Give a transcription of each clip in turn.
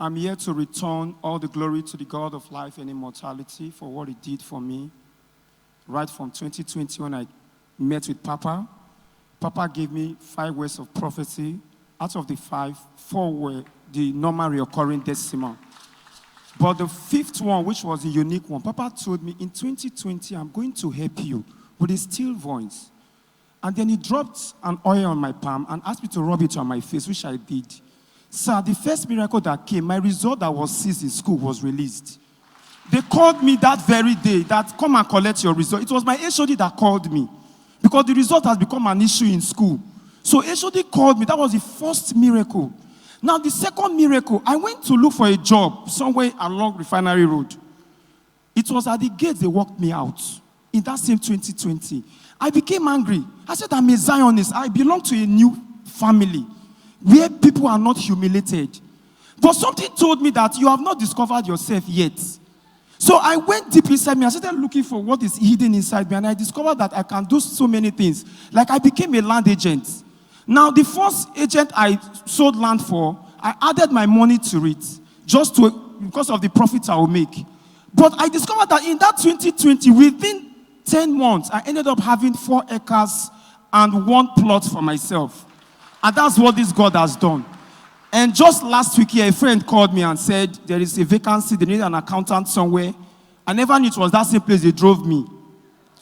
I'm here to return all the glory to the God of life and immortality for what he did for me. Right from 2020 when I met with Papa. Papa gave me 5 words of prophecy. Out of the 5, 4 were the normal recurring decimal. But the 5th one, which was a unique one, Papa told me, in 2020, I'm going to help you with a still voice. And then he dropped an oil on my palm and asked me to rub it on my face, which I did. Sir, the first miracle that came, my result that was seized in school was released. They called me that very day that come and collect your result. It was my HOD that called me because the result has become an issue in school. So HOD called me. That was the first miracle. Now, the second miracle, I went to look for a job somewhere along Refinery Road. It was at the gate they walked me out in that same 2020. I became angry. I said, I'm a Zionist. I belong to a new family where people are not humiliated. But something told me that you have not discovered yourself yet. So I went deep inside me. I started looking for what is hidden inside me. And I discovered that I can do so many things. Like I became a land agent. Now, the first agent I sold land for, I added my money to it because of the profits I will make. But I discovered that in that 2020, within 10 months, I ended up having 4 acres and 1 plot for myself. And that's what this God has done. And just last week here, a friend called me and said, there is a vacancy, they need an accountant somewhere. I never knew it was that same place they drove me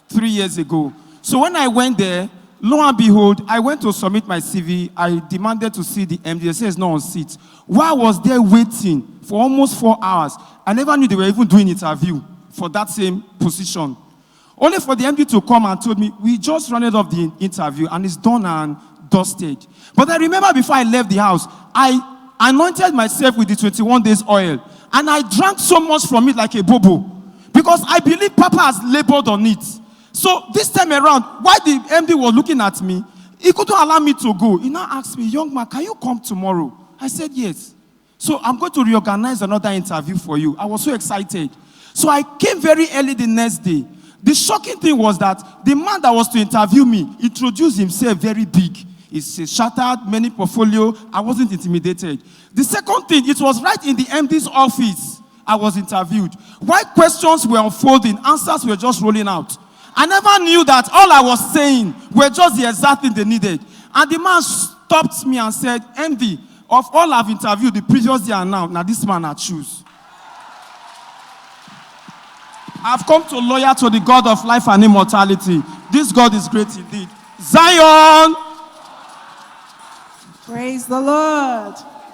3 years ago. So when I went there, lo and behold, I went to submit my CV. I demanded to see the MD. They said it's not on seat. While I was there waiting for almost 4 hours, I never knew they were even doing interview for that same position. Only for the MD to come and told me, we just rounded off the interview and it's done and dusted. But I remember before I left the house, I anointed myself with the 21 days oil. And I drank so much from it like a bobo. Because I believe Papa has labored on it. So this time around, while the MD was looking at me, he couldn't allow me to go. He now asked me, young man, can you come tomorrow? I said, yes. So I'm going to reorganize another interview for you. I was so excited. So I came very early the next day. The shocking thing was that the man that was to interview me introduced himself very big. It's a shattered, many portfolio. I wasn't intimidated. The second thing, it was right in the MD's office I was interviewed. While questions were unfolding, answers were just rolling out. I never knew that all I was saying were just the exact thing they needed. And the man stopped me and said, MD, of all I've interviewed the previous year and now this man I choose. I've come to lawyer to the God of life and immortality. This God is great indeed. Zion! Praise the Lord.